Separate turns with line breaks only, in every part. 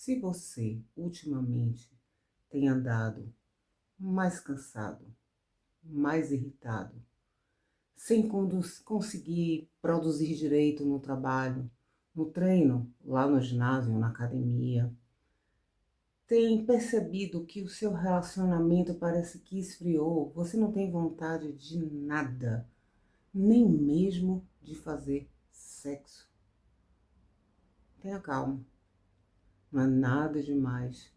Se você, ultimamente, tem andado mais cansado, mais irritado, sem conseguir produzir direito no trabalho, no treino, lá no ginásio, na academia, tem percebido que o seu relacionamento parece que esfriou, você não tem vontade de nada, nem mesmo de fazer sexo. Tenha calma, não é nada demais.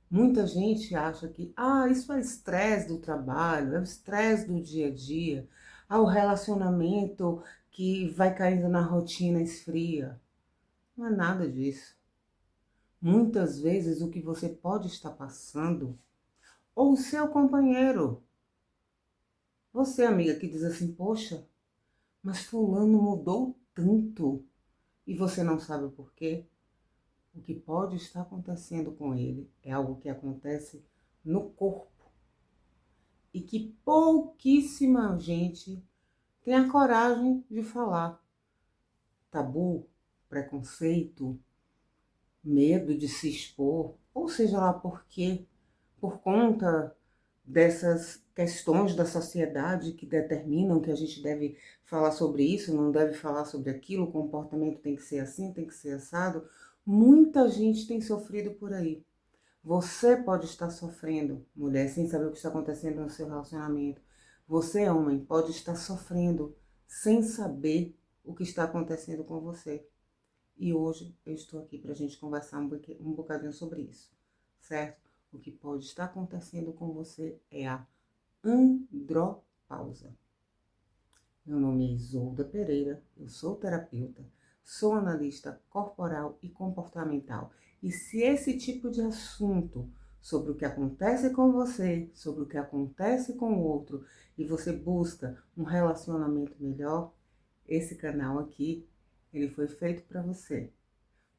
Muita gente acha que, isso é estresse do trabalho, é o estresse do dia a dia, o relacionamento que vai caindo na rotina esfria. Não é nada disso. Muitas vezes o que você pode estar passando, ou o seu companheiro, você, amiga, que diz assim, poxa, mas fulano mudou tanto e você não sabe o porquê. O que pode estar acontecendo com ele é algo que acontece no corpo e que pouquíssima gente tem a coragem de falar. Tabu, preconceito, medo de se expor, ou seja lá por quê, por conta dessas questões da sociedade que determinam que a gente deve falar sobre isso, não deve falar sobre aquilo, o comportamento tem que ser assim, tem que ser assado. Muita gente tem sofrido por aí. Você pode estar sofrendo, mulher, sem saber o que está acontecendo no seu relacionamento. Você, homem, pode estar sofrendo sem saber o que está acontecendo com você. E hoje eu estou aqui para a gente conversar um bocadinho sobre isso, certo? O que pode estar acontecendo com você é a andropausa. Meu nome é Isolda Pereira, eu sou terapeuta, sou analista corporal e comportamental. E se esse tipo de assunto sobre o que acontece com você, sobre o que acontece com o outro, e você busca um relacionamento melhor, esse canal aqui, ele foi feito para você.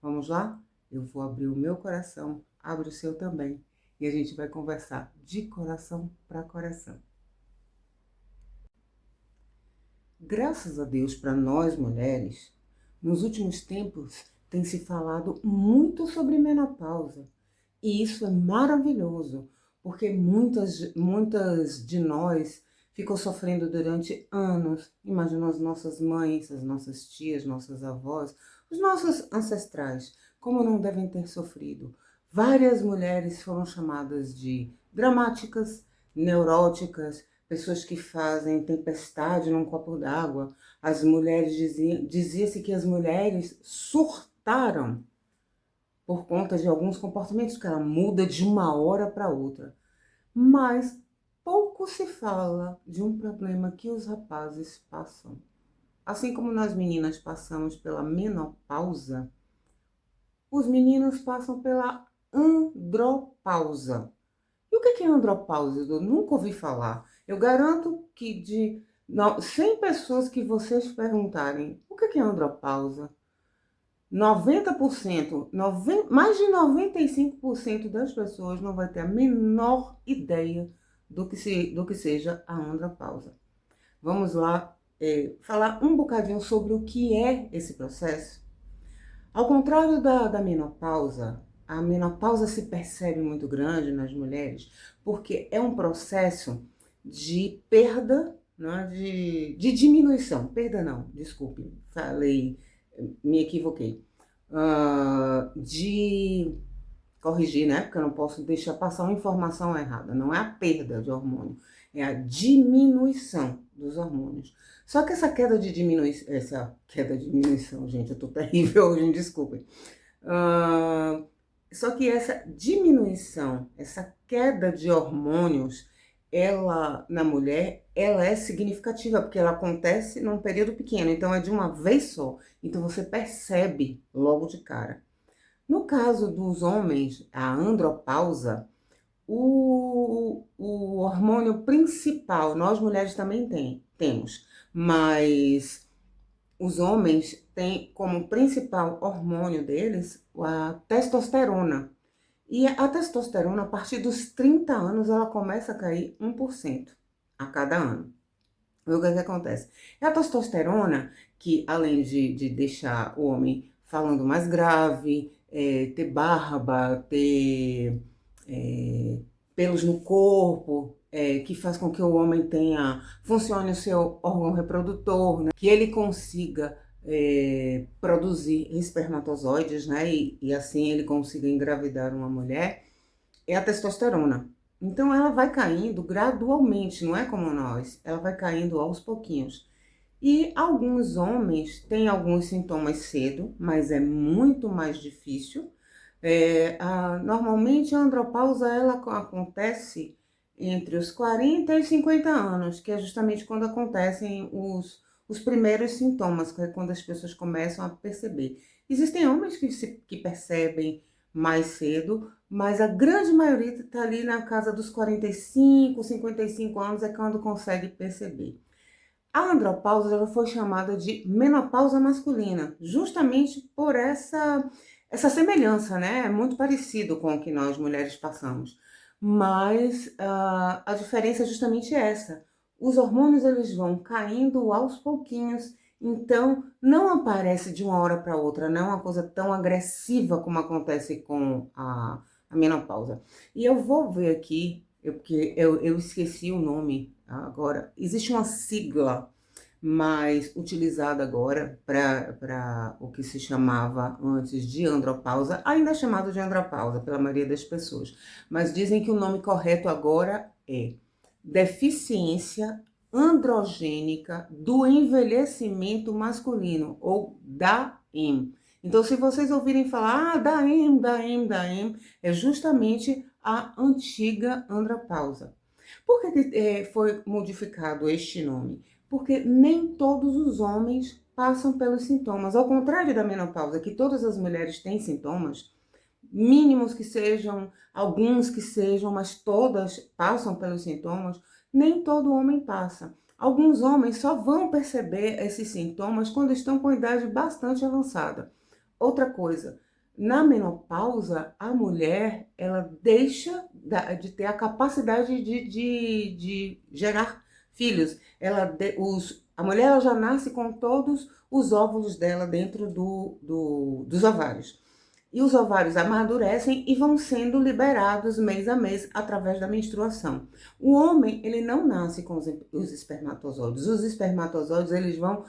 Vamos lá? Eu vou abrir o meu coração, abre o seu também, e a gente vai conversar de coração para coração. Graças a Deus, para nós mulheres, nos últimos tempos tem se falado muito sobre menopausa. E isso é maravilhoso, porque muitas de nós ficou sofrendo durante anos. Imagina as nossas mães, as nossas tias, nossas avós, os nossos ancestrais, como não devem ter sofrido. Várias mulheres foram chamadas de dramáticas, neuróticas, pessoas que fazem tempestade num copo d'água. As mulheres dizia-se que as mulheres surtaram por conta de alguns comportamentos que ela muda de uma hora para outra. Mas pouco se fala de um problema que os rapazes passam. Assim como nós meninas passamos pela menopausa, os meninos passam pela andropausa. E o que é andropausa? Eu nunca ouvi falar. Eu garanto que de 100 pessoas que vocês perguntarem o que é andropausa, 90%, mais de 95% das pessoas não vai ter a menor ideia do que seja a andropausa. Vamos lá falar um bocadinho sobre o que é esse processo. Ao contrário da menopausa, a menopausa se percebe muito grande nas mulheres porque é um processo de perda, né, de diminuição. Perda não, desculpe, falei, me equivoquei. De corrigir, né? Porque eu não posso deixar passar uma informação errada. Não é a perda de hormônio, é a diminuição dos hormônios. Só que essa queda de diminuição, gente, eu tô terrível hoje, desculpem. Só que essa diminuição, essa queda de hormônios, ela, na mulher, ela é significativa, porque ela acontece num período pequeno, então é de uma vez só. Então você percebe logo de cara. No caso dos homens, a andropausa, o hormônio principal, nós mulheres também temos, mas os homens têm como principal hormônio deles a testosterona. E a testosterona, a partir dos 30 anos, ela começa a cair 1% a cada ano. E o que acontece? É a testosterona que, além de deixar o homem falando mais grave, ter barba, ter pelos no corpo, que faz com que o homem funcione o seu órgão reprodutor, né? Que ele consiga produzir espermatozoides, né? E assim ele consiga engravidar uma mulher, é a testosterona. Então ela vai caindo gradualmente, não é como nós, ela vai caindo aos pouquinhos. E alguns homens têm alguns sintomas cedo, mas é muito mais difícil. Normalmente a andropausa ela acontece entre os 40 e 50 anos, que é justamente quando acontecem os primeiros sintomas, que é quando as pessoas começam a perceber. Existem homens que percebem mais cedo, mas a grande maioria está ali na casa dos 45, 55 anos, é quando consegue perceber. A andropausa já foi chamada de menopausa masculina, justamente por essa semelhança, né? É muito parecido com o que nós mulheres passamos. Mas a diferença é justamente essa. Os hormônios eles vão caindo aos pouquinhos, então não aparece de uma hora para outra, não é uma coisa tão agressiva como acontece com a menopausa. E eu vou ver aqui, porque eu esqueci o nome agora. Existe uma sigla mais utilizada agora para o que se chamava antes de andropausa, ainda é chamado de andropausa pela maioria das pessoas, mas dizem que o nome correto agora é deficiência androgênica do envelhecimento masculino, ou DAEM. Então, se vocês ouvirem falar, DAEM, DAEM, DAEM, é justamente a antiga andropausa. Por que foi modificado este nome? Porque nem todos os homens passam pelos sintomas. Ao contrário da menopausa, que todas as mulheres têm sintomas, mínimos que sejam, alguns que sejam, mas todas passam pelos sintomas, nem todo homem passa. Alguns homens só vão perceber esses sintomas quando estão com idade bastante avançada. Outra coisa, na menopausa, a mulher, ela deixa de ter a capacidade de gerar filhos. A mulher ela já nasce com todos os óvulos dela dentro dos ovários. E os ovários amadurecem e vão sendo liberados mês a mês através da menstruação. O homem, ele não nasce com os espermatozoides. Os espermatozoides, eles vão,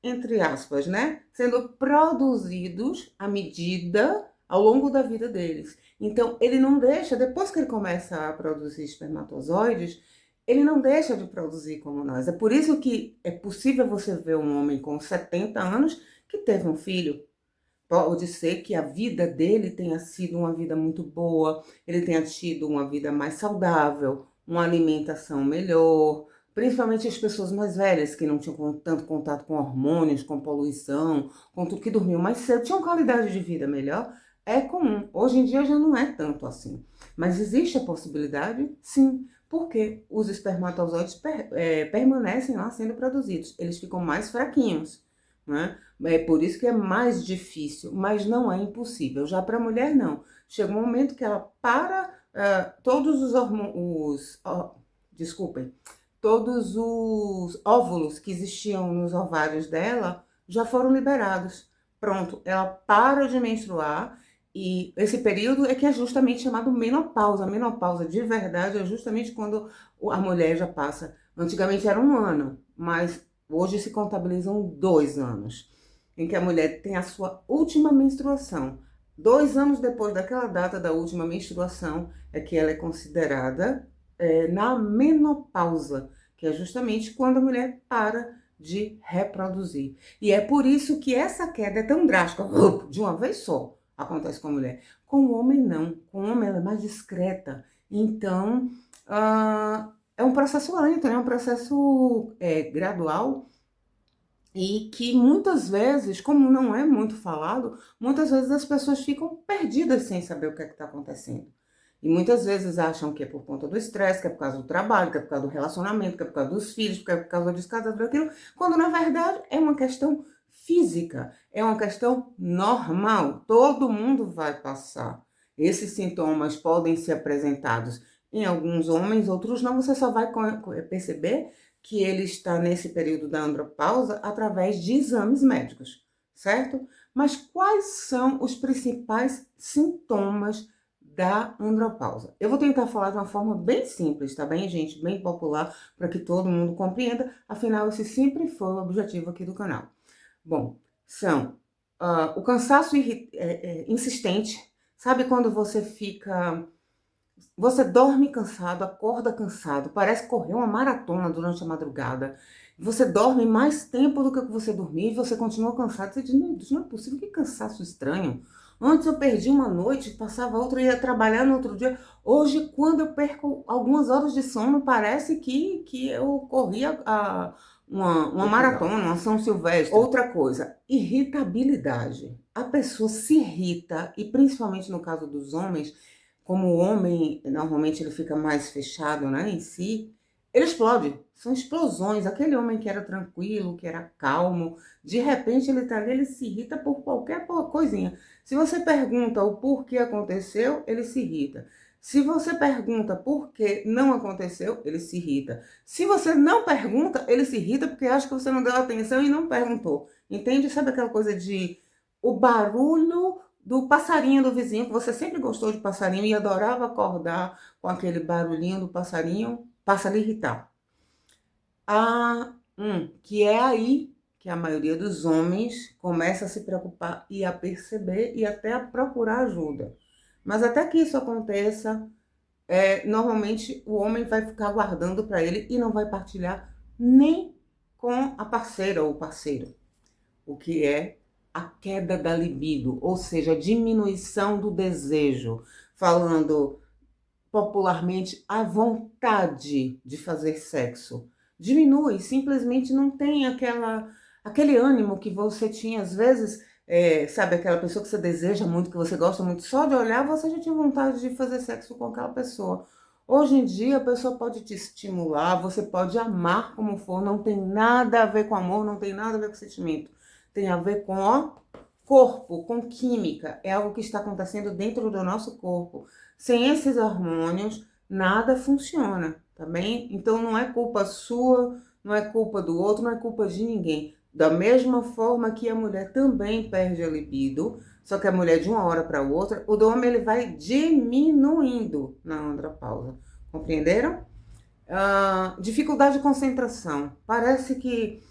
entre aspas, né, sendo produzidos à medida, ao longo da vida deles. Então, ele não deixa, depois que ele começa a produzir espermatozoides, ele não deixa de produzir como nós. É por isso que é possível você ver um homem com 70 anos que teve um filho. Pode ser que a vida dele tenha sido uma vida muito boa, ele tenha tido uma vida mais saudável, uma alimentação melhor, principalmente as pessoas mais velhas que não tinham tanto contato com hormônios, com poluição, com tudo, que dormiam mais cedo, tinham qualidade de vida melhor. É comum. Hoje em dia já não é tanto assim. Mas existe a possibilidade? Sim. Porque os espermatozoides permanecem lá sendo produzidos. Eles ficam mais fraquinhos, né? É por isso que é mais difícil, mas não é impossível. Já para a mulher, não. Chega um momento que ela para todos os hormônios, desculpem, todos os óvulos que existiam nos ovários dela já foram liberados. Pronto, ela para de menstruar e esse período é que é justamente chamado menopausa. A menopausa de verdade é justamente quando a mulher já passa. Antigamente era 1 ano, mas hoje se contabilizam 2 anos, em que a mulher tem a sua última menstruação. 2 anos depois daquela data da última menstruação é que ela é considerada na menopausa, que é justamente quando a mulher para de reproduzir. E é por isso que essa queda é tão drástica, de uma vez só, acontece com a mulher. Com o homem, não. Com o homem, ela é mais discreta. Então, é um processo lento, né? É um processo gradual, e que muitas vezes, como não é muito falado, muitas vezes as pessoas ficam perdidas sem saber o que é que está acontecendo. E muitas vezes acham que é por conta do estresse, que é por causa do trabalho, que é por causa do relacionamento, que é por causa dos filhos, que é por causa disso, daquilo, quando na verdade é uma questão física, é uma questão normal. Todo mundo vai passar. Esses sintomas podem ser apresentados em alguns homens, outros não. Você só vai perceber que ele está nesse período da andropausa através de exames médicos, certo? Mas quais são os principais sintomas da andropausa? Eu vou tentar falar de uma forma bem simples, tá bem, gente? Bem popular, para que todo mundo compreenda. Afinal, esse sempre foi o objetivo aqui do canal. Bom, são o cansaço insistente. Sabe quando você fica... Você dorme cansado, acorda cansado, parece correr uma maratona durante a madrugada. Você dorme mais tempo do que você dormia e você continua cansado. Você diz, não é possível, que cansaço estranho. Antes eu perdi uma noite, passava outra, ia trabalhar no outro dia. Hoje, quando eu perco algumas horas de sono, parece que eu corria uma maratona, uma São Silvestre. Outra coisa, irritabilidade. A pessoa se irrita, e principalmente no caso dos homens, como o homem, normalmente ele fica mais fechado, né, em si, ele explode. São explosões. Aquele homem que era tranquilo, que era calmo, de repente ele tá ali, ele se irrita por qualquer coisinha. Se você pergunta o porquê aconteceu, ele se irrita. Se você pergunta por que não aconteceu, ele se irrita. Se você não pergunta, ele se irrita porque acha que você não deu atenção e não perguntou. Entende? Sabe aquela coisa de o barulho do passarinho do vizinho, que você sempre gostou de passarinho e adorava acordar com aquele barulhinho do passarinho, passa a lhe irritar. Que é aí que a maioria dos homens começa a se preocupar e a perceber e até a procurar ajuda. Mas até que isso aconteça, normalmente o homem vai ficar guardando para ele e não vai partilhar nem com a parceira ou parceiro, o que é a queda da libido, ou seja, a diminuição do desejo, falando popularmente, a vontade de fazer sexo. Diminui, simplesmente não tem aquele ânimo que você tinha, às vezes, sabe, aquela pessoa que você deseja muito, que você gosta muito, só de olhar você já tinha vontade de fazer sexo com aquela pessoa. Hoje em dia a pessoa pode te estimular, você pode amar como for, não tem nada a ver com amor, não tem nada a ver com sentimento. Tem a ver com o corpo, com química. É algo que está acontecendo dentro do nosso corpo. Sem esses hormônios, nada funciona, tá bem? Então não é culpa sua, não é culpa do outro, não é culpa de ninguém. Da mesma forma que a mulher também perde a libido, só que a mulher de uma hora para outra, o do homem ele vai diminuindo na andropausa. Compreenderam? Dificuldade de concentração. Parece que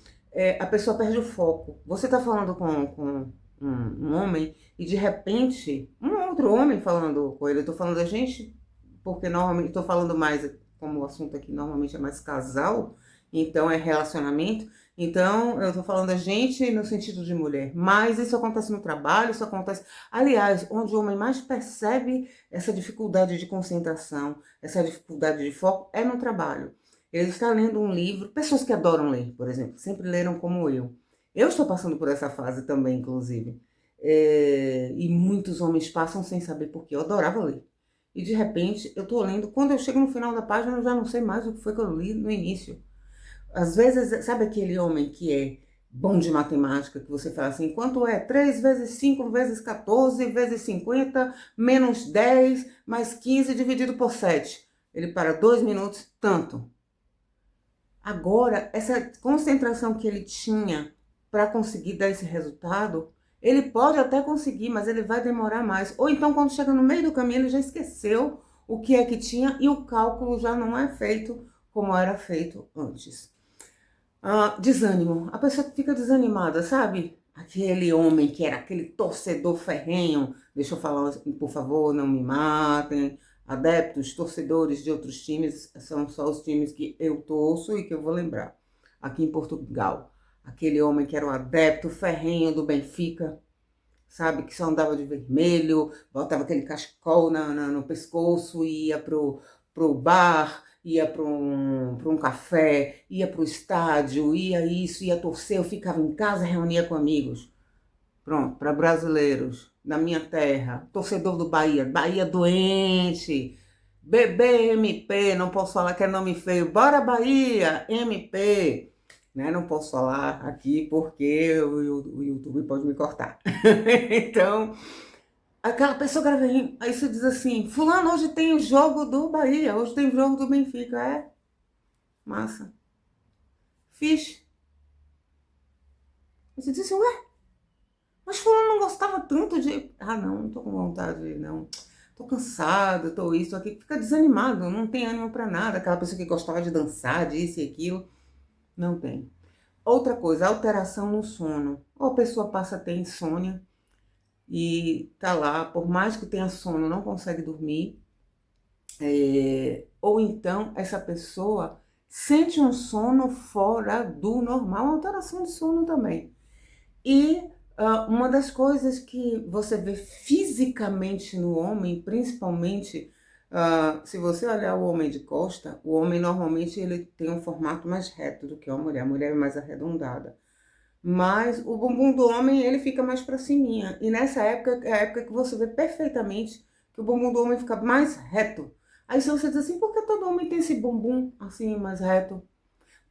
a pessoa perde o foco. Você está falando com um homem e de repente um outro homem falando com ele. Eu tô falando da gente porque normalmente estou falando mais, como o assunto aqui normalmente é mais casal, então é relacionamento. Então eu tô falando da gente no sentido de mulher, mas isso acontece no trabalho, isso acontece, aliás, onde o homem mais percebe essa dificuldade de concentração, essa dificuldade de foco é no trabalho. Ele está lendo um livro, pessoas que adoram ler, por exemplo, sempre leram como eu. Eu estou passando por essa fase também, inclusive. E muitos homens passam sem saber por quê. Eu adorava ler. E de repente eu estou lendo, quando eu chego no final da página eu já não sei mais o que foi que eu li no início. Às vezes, sabe aquele homem que é bom de matemática, que você fala assim, quanto é 3 vezes 5 vezes 14 vezes 50 menos 10 mais 15 dividido por 7. Ele para 2 minutos, tanto. Agora, essa concentração que ele tinha para conseguir dar esse resultado, ele pode até conseguir, mas ele vai demorar mais. Ou então, quando chega no meio do caminho, ele já esqueceu o que é que tinha e o cálculo já não é feito como era feito antes. Desânimo. A pessoa fica desanimada, sabe? Aquele homem que era aquele torcedor ferrenho. Deixa eu falar, por favor, não me matem. Adeptos, torcedores de outros times, são só os times que eu torço e que eu vou lembrar. Aqui em Portugal. Aquele homem que era um adepto ferrenho do Benfica, sabe? Que só andava de vermelho, botava aquele cachecol no pescoço e ia pro bar, ia para um café, ia para o estádio, ia isso, ia torcer, eu ficava em casa, reunia com amigos. Pronto, para brasileiros, na minha terra, torcedor do Bahia, Bahia doente, BBMP, não posso falar que é nome feio, bora Bahia, MP, né? Não posso falar aqui porque o YouTube pode me cortar. Então, aquela pessoa que vem, aí você diz assim, fulano, hoje tem o jogo do Bahia, hoje tem o jogo do Benfica, massa. Fiz. Você diz assim, ué, Mas fulano não gostava tanto de... Ah, não tô com vontade, não. Tô cansado, tô isso, tô aquilo. Fica desanimado, não tem ânimo pra nada. Aquela pessoa que gostava de dançar, disso e aquilo, não tem. Outra coisa, alteração no sono. Ou a pessoa passa a ter insônia e tá lá, por mais que tenha sono, não consegue dormir. Ou então essa pessoa sente um sono fora do normal, uma alteração de sono também. E uma das coisas que você vê fisicamente no homem, principalmente se você olhar o homem de costa, o homem normalmente ele tem um formato mais reto do que a mulher é mais arredondada. Mas o bumbum do homem ele fica mais para cima. E nessa época é a época que você vê perfeitamente que o bumbum do homem fica mais reto. Aí se você diz assim, por que todo homem tem esse bumbum assim mais reto?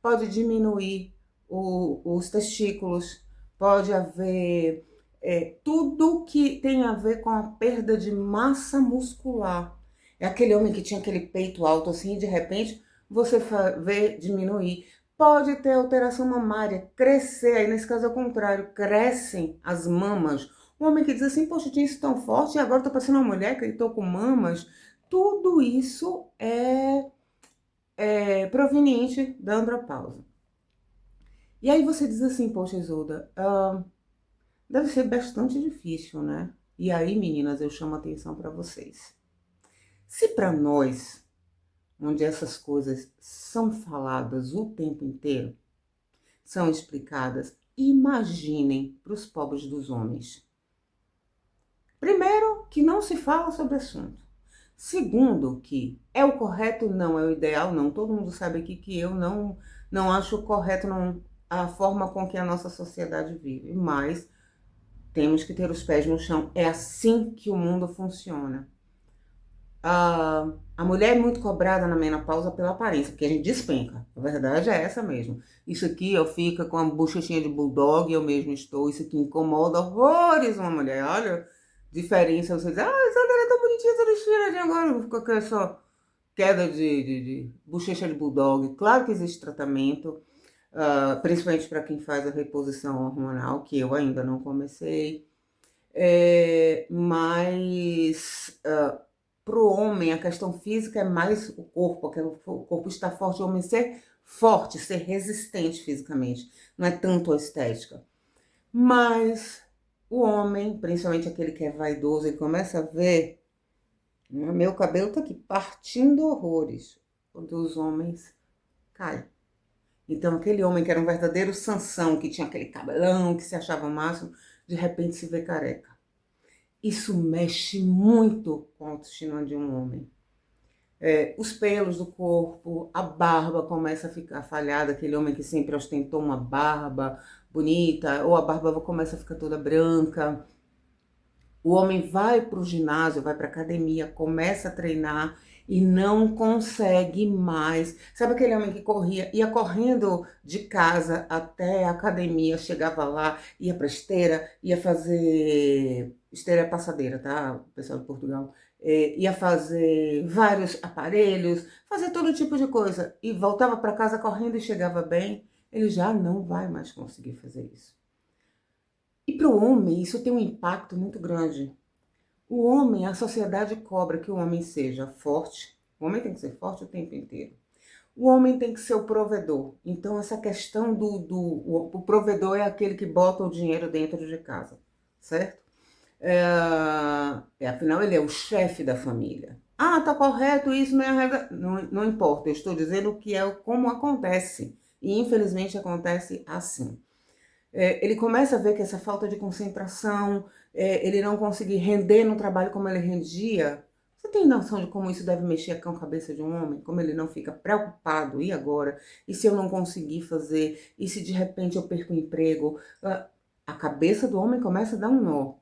Pode diminuir os testículos, pode haver tudo que tem a ver com a perda de massa muscular. É aquele homem que tinha aquele peito alto assim, e de repente você vê diminuir. Pode ter alteração mamária, crescer, aí nesse caso é o contrário, crescem as mamas. O homem que diz assim, poxa, eu tinha isso tão forte e agora tô parecendo uma mulher que estou com mamas. Tudo isso é proveniente da andropausa. E aí você diz assim, poxa, Isolda, deve ser bastante difícil, né? E aí, meninas, eu chamo a atenção para vocês. Se para nós, onde essas coisas são faladas o tempo inteiro, são explicadas, imaginem para os pobres dos homens. Primeiro, que não se fala sobre o assunto. Segundo, que é o correto, não é o ideal, não. Todo mundo sabe aqui que eu não acho correto a forma com que a nossa sociedade vive, mas temos que ter os pés no chão. É assim que o mundo funciona. A mulher é muito cobrada na menopausa pela aparência, porque a gente despenca. A verdade é essa mesmo. Isso aqui eu fico com a bochechinha de bulldog, eu mesmo estou. Isso aqui incomoda horrores uma mulher. Olha, diferença. Você diz, essa mulher é tão bonitinha, toda estiradinha agora. Ficou com essa queda de bochecha de bulldog. Claro que existe tratamento, principalmente para quem faz a reposição hormonal, que eu ainda não comecei. Mas para o homem a questão física é mais o corpo, o corpo está forte, o homem ser forte, ser resistente fisicamente, não é tanto a estética. Mas o homem, principalmente aquele que é vaidoso, ele começa a ver, meu cabelo tá aqui partindo horrores, quando os homens caem. Então aquele homem que era um verdadeiro Sansão, que tinha aquele cabelão, que se achava o máximo, de repente se vê careca. Isso mexe muito com a autoestima de um homem. Os pelos do corpo, a barba começa a ficar falhada, aquele homem que sempre ostentou uma barba bonita, ou a barba começa a ficar toda branca. O homem vai para o ginásio, vai para a academia, começa a treinar e não consegue mais. Sabe aquele homem que corria, ia correndo de casa até a academia, chegava lá, ia para esteira, ia fazer... Esteira é passadeira, tá? O pessoal de Portugal. Ia fazer vários aparelhos, fazer todo tipo de coisa. E voltava para casa correndo e chegava bem. Ele já não vai mais conseguir fazer isso. E para o homem, isso tem um impacto muito grande. O homem, a sociedade cobra que o homem seja forte. O homem tem que ser forte o tempo inteiro. O homem tem que ser o provedor. Então, essa questão o provedor é aquele que bota o dinheiro dentro de casa, certo? Afinal, ele é o chefe da família. Tá correto, isso não é a regra. Não importa, eu estou dizendo que é como acontece. E, infelizmente, acontece assim. Ele começa a ver que essa falta de concentração, ele não conseguir render no trabalho como ele rendia. Você tem noção de como isso deve mexer com a cabeça de um homem? Como ele não fica preocupado, e agora? E se eu não conseguir fazer? E se de repente eu perco o emprego? A cabeça do homem começa a dar um nó.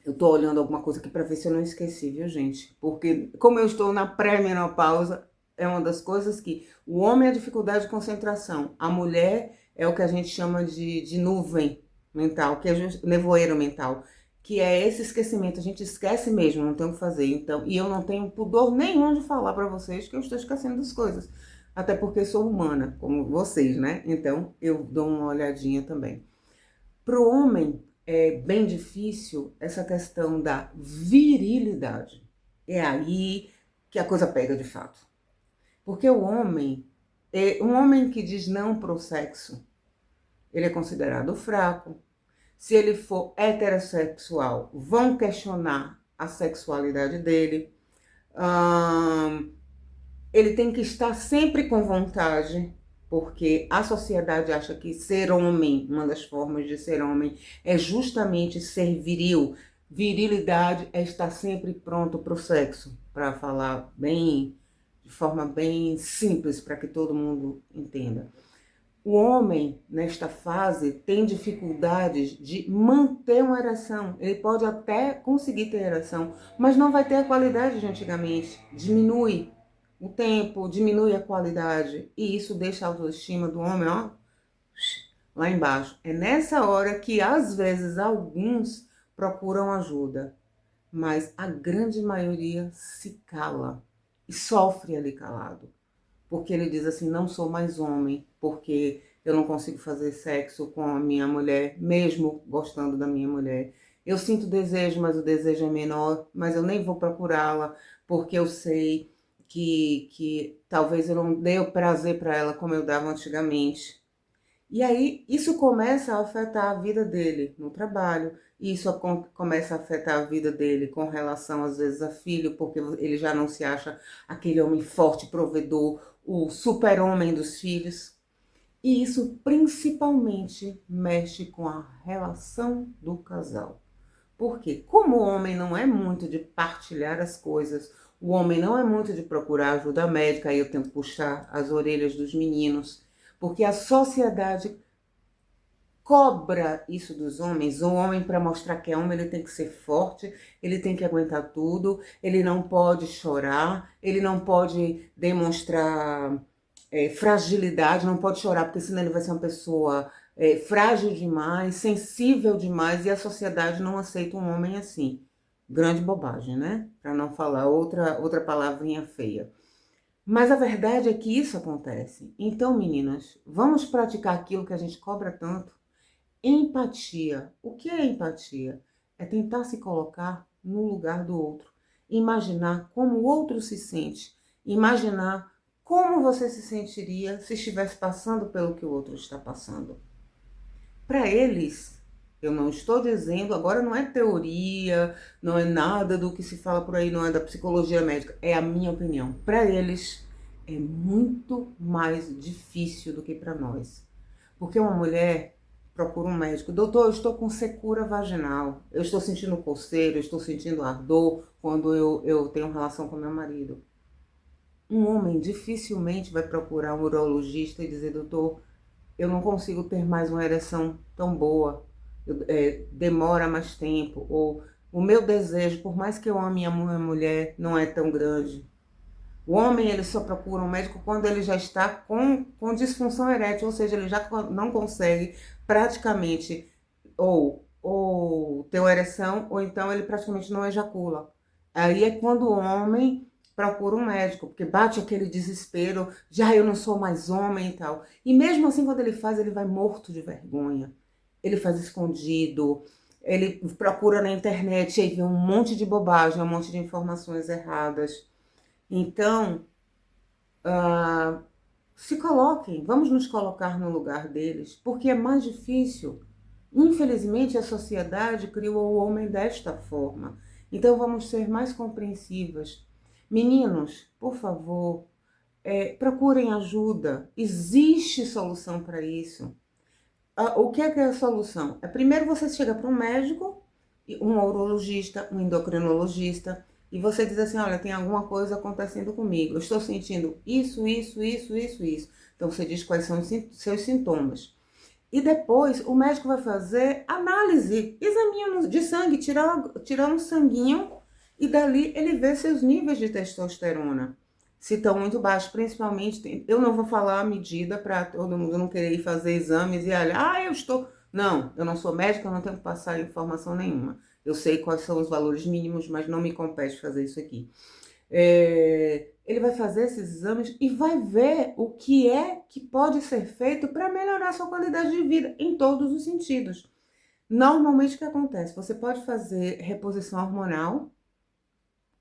Eu tô olhando alguma coisa aqui para ver se eu não esqueci, viu, gente? Porque como eu estou na pré-menopausa, é uma das coisas que o homem é a dificuldade de concentração, a mulher é o que a gente chama de nuvem mental, que é nevoeiro mental, que é esse esquecimento, a gente esquece mesmo, não tem o que fazer. Então, e eu não tenho pudor nenhum de falar para vocês que eu estou esquecendo das coisas, até porque sou humana, como vocês, né? Então, eu dou uma olhadinha também. Para o homem é bem difícil essa questão da virilidade. É aí que a coisa pega de fato. Porque o homem, um homem que diz não para o sexo, ele é considerado fraco. Se ele for heterossexual, vão questionar a sexualidade dele. Ele tem que estar sempre com vontade, porque a sociedade acha que ser homem, uma das formas de ser homem, é justamente ser viril. Virilidade é estar sempre pronto para o sexo, para falar bem, de forma bem simples, para que todo mundo entenda. O homem, nesta fase, tem dificuldades de manter uma ereção. Ele pode até conseguir ter ereção, mas não vai ter a qualidade de antigamente. Diminui o tempo, diminui a qualidade. E isso deixa a autoestima do homem, ó, lá embaixo. É nessa hora que, às vezes, alguns procuram ajuda. Mas a grande maioria se cala e sofre ali calado. Porque ele diz assim, não sou mais homem, porque eu não consigo fazer sexo com a minha mulher, mesmo gostando da minha mulher. Eu sinto desejo, mas o desejo é menor, mas eu nem vou procurá-la, porque eu sei que talvez eu não dê o prazer para ela como eu dava antigamente. E aí isso começa a afetar a vida dele no trabalho, isso começa a afetar a vida dele com relação às vezes a filho, porque ele já não se acha aquele homem forte, provedor, o super-homem dos filhos. E isso principalmente mexe com a relação do casal. Porque como o homem não é muito de partilhar as coisas, o homem não é muito de procurar ajuda médica, aí eu tenho que puxar as orelhas dos meninos, porque a sociedade cobra isso dos homens. O homem, para mostrar que é homem, ele tem que ser forte, ele tem que aguentar tudo, ele não pode chorar, ele não pode demonstrar fragilidade, não pode chorar, porque senão ele vai ser uma pessoa frágil demais, sensível demais, e a sociedade não aceita um homem assim. Grande bobagem, né? Para não falar outra palavrinha feia. Mas a verdade é que isso acontece. Então, meninas, vamos praticar aquilo que a gente cobra tanto. Empatia. O que é empatia? É tentar se colocar no lugar do outro. Imaginar como o outro se sente. Imaginar como você se sentiria se estivesse passando pelo que o outro está passando. Para eles, eu não estou dizendo, agora não é teoria, não é nada do que se fala por aí, não é da psicologia médica, é a minha opinião. Para eles é muito mais difícil do que para nós. Porque uma mulher procura um médico, doutor, eu estou com secura vaginal, eu estou sentindo coceira, eu estou sentindo ardor quando eu tenho relação com meu marido. Um homem dificilmente vai procurar um urologista e dizer, doutor, eu não consigo ter mais uma ereção tão boa, demora mais tempo, ou o meu desejo, por mais que eu ame a minha mulher, não é tão grande. O homem, ele só procura um médico quando ele já está com disfunção erétil, ou seja, ele já não consegue praticamente ou ter uma ereção, ou então ele praticamente não ejacula. Aí é quando o homem procura um médico, porque bate aquele desespero, já eu não sou mais homem e tal. E mesmo assim, quando ele faz, ele vai morto de vergonha. Ele faz escondido, ele procura na internet e vê um monte de bobagem, um monte de informações erradas. Então, se coloquem, vamos nos colocar no lugar deles, porque é mais difícil. Infelizmente, a sociedade criou o homem desta forma. Então, vamos ser mais compreensivas. Meninos, por favor, procurem ajuda. Existe solução para isso. O que é a solução? Primeiro você chega para um médico, um urologista, um endocrinologista, e você diz assim, olha, tem alguma coisa acontecendo comigo. Eu estou sentindo isso. Então você diz quais são os seus sintomas. E depois o médico vai fazer análise, exame de sangue, tirar um sanguinho, e dali ele vê seus níveis de testosterona. Se estão muito baixos, principalmente, eu não vou falar a medida para todo mundo não querer ir fazer exames e olha, eu estou... Não, eu não sou médica, eu não tenho que passar informação nenhuma. Eu sei quais são os valores mínimos, mas não me compete fazer isso aqui. Ele vai fazer esses exames e vai ver o que é que pode ser feito para melhorar a sua qualidade de vida, em todos os sentidos. Normalmente o que acontece? Você pode fazer reposição hormonal,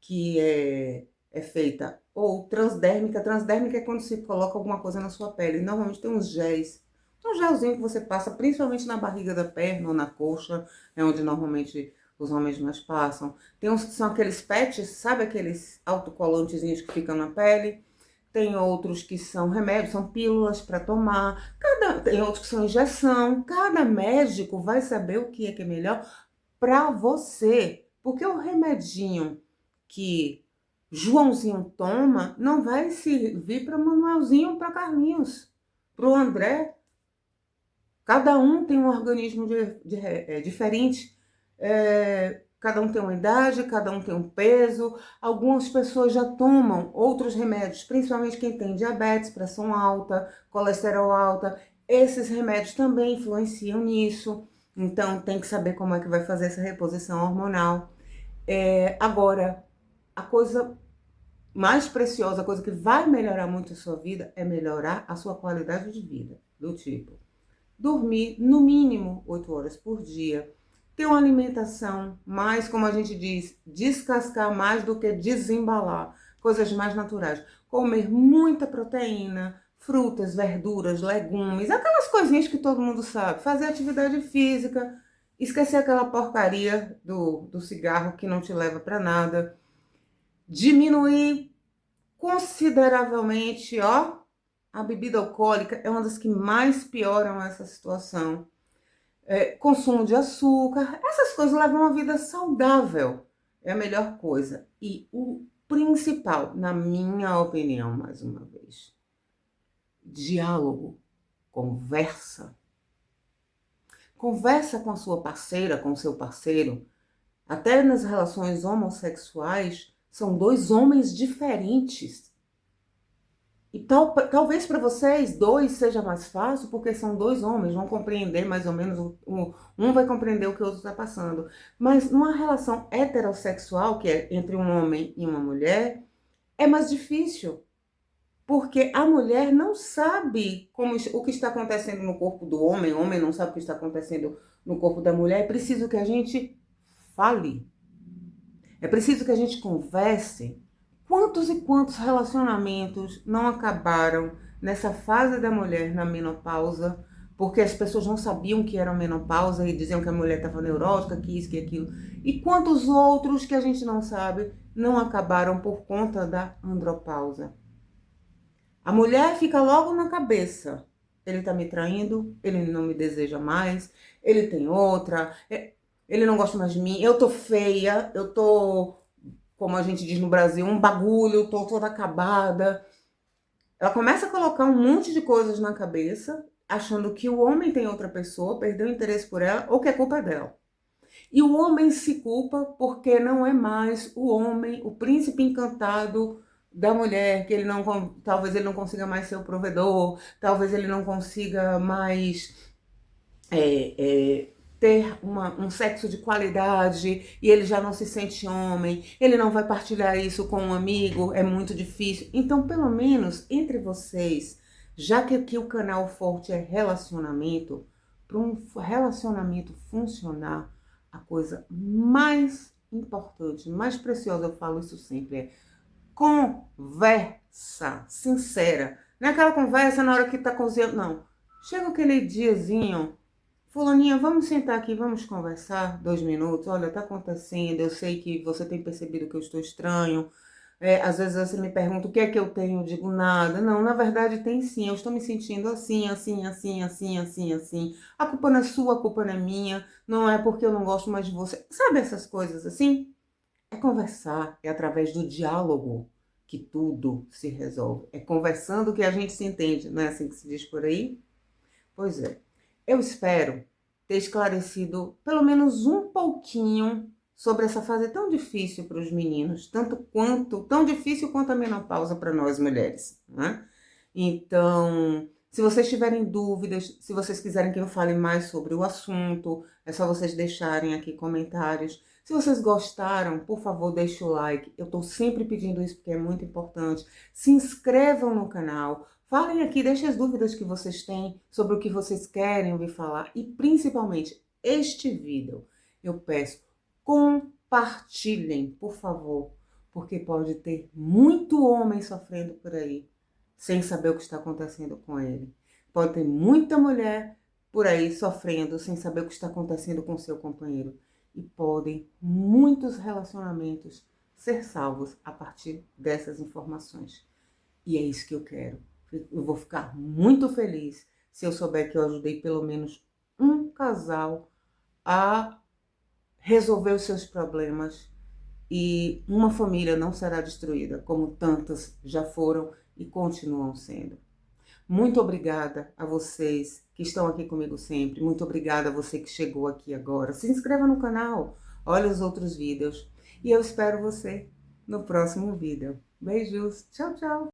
que é feita, ou transdérmica. Transdérmica é quando se coloca alguma coisa na sua pele. Normalmente tem uns géis. Um gelzinho que você passa principalmente na barriga da perna ou na coxa, é onde normalmente os homens mais passam. Tem uns que são aqueles patches, sabe aqueles autocolantezinhos que ficam na pele? Tem outros que são remédios, são pílulas para tomar. Tem outros que são injeção. Cada médico vai saber o que é melhor para você. Porque o remedinho que Joãozinho toma não vai servir para Manuelzinho ou para Carlinhos, para o André. Cada um tem um organismo diferente, cada um tem uma idade, cada um tem um peso. Algumas pessoas já tomam outros remédios, principalmente quem tem diabetes, pressão alta, colesterol alta. Esses remédios também influenciam nisso. Então tem que saber como é que vai fazer essa reposição hormonal. Agora, a coisa mais preciosa, a coisa que vai melhorar muito a sua vida é melhorar a sua qualidade de vida. Do tipo, dormir no mínimo 8 horas por dia, ter uma alimentação mais, como a gente diz, descascar mais do que desembalar, coisas mais naturais. Comer muita proteína, frutas, verduras, legumes, aquelas coisinhas que todo mundo sabe. Fazer atividade física, esquecer aquela porcaria do cigarro que não te leva para nada. Diminuir consideravelmente, a bebida alcoólica é uma das que mais pioram essa situação. Consumo de açúcar, essas coisas levam uma vida saudável. É a melhor coisa. E o principal, na minha opinião, mais uma vez, diálogo, conversa. Conversa com a sua parceira, com o seu parceiro. Até nas relações homossexuais, são dois homens diferentes. E talvez para vocês dois seja mais fácil, porque são dois homens, vão compreender mais ou menos, um vai compreender o que o outro está passando. Mas numa relação heterossexual, que é entre um homem e uma mulher, é mais difícil. Porque a mulher não sabe o que está acontecendo no corpo do homem, o homem não sabe o que está acontecendo no corpo da mulher. É preciso que a gente fale. É preciso que a gente converse. Quantos e quantos relacionamentos não acabaram nessa fase da mulher na menopausa, porque as pessoas não sabiam que era menopausa e diziam que a mulher estava neurótica, que isso, que aquilo. E quantos outros que a gente não sabe não acabaram por conta da andropausa. A mulher fica logo na cabeça. Ele está me traindo, ele não me deseja mais, ele tem outra, ele não gosta mais de mim, eu tô feia, eu tô, como a gente diz no Brasil, um bagulho, tô toda acabada. Ela começa a colocar um monte de coisas na cabeça, achando que o homem tem outra pessoa, perdeu o interesse por ela, ou que a culpa é dela. E o homem se culpa porque não é mais o homem, o príncipe encantado da mulher, que talvez ele não consiga mais ser o provedor, talvez ele não consiga mais ter um sexo de qualidade e ele já não se sente homem, ele não vai partilhar isso com um amigo, é muito difícil. Então, pelo menos entre vocês, já que aqui o canal forte é relacionamento, para um relacionamento funcionar, a coisa mais importante, mais preciosa, eu falo isso sempre, é conversa sincera. Não é aquela conversa na hora que tá cozinhando, não. Chega aquele diazinho, fulaninha, vamos sentar aqui, vamos conversar 2 minutos. Olha, tá acontecendo, eu sei que você tem percebido que eu estou estranho. Às vezes você me pergunta o que é que eu tenho, eu digo nada. Não, na verdade tem sim, eu estou me sentindo assim, assim, assim, assim, assim, assim. A culpa não é sua, a culpa não é minha. Não é porque eu não gosto mais de você. Sabe essas coisas assim? É conversar, é através do diálogo que tudo se resolve. É conversando que a gente se entende, não é assim que se diz por aí? Pois é. Eu espero ter esclarecido pelo menos um pouquinho sobre essa fase tão difícil para os meninos, tão difícil quanto a menopausa para nós mulheres, né? Então, se vocês tiverem dúvidas, se vocês quiserem que eu fale mais sobre o assunto, é só vocês deixarem aqui comentários. Se vocês gostaram, por favor, deixe o like. Eu estou sempre pedindo isso porque é muito importante. Se inscrevam no canal. Falem aqui, deixem as dúvidas que vocês têm sobre o que vocês querem ouvir falar. E, principalmente, este vídeo, eu peço, compartilhem, por favor, porque pode ter muito homem sofrendo por aí, sem saber o que está acontecendo com ele. Pode ter muita mulher por aí sofrendo, sem saber o que está acontecendo com seu companheiro. E podem muitos relacionamentos ser salvos a partir dessas informações. E é isso que eu quero. Eu vou ficar muito feliz se eu souber que eu ajudei pelo menos um casal a resolver os seus problemas e uma família não será destruída, como tantas já foram e continuam sendo. Muito obrigada a vocês que estão aqui comigo sempre. Muito obrigada a você que chegou aqui agora. Se inscreva no canal, olhe os outros vídeos. E eu espero você no próximo vídeo. Beijos. Tchau, tchau.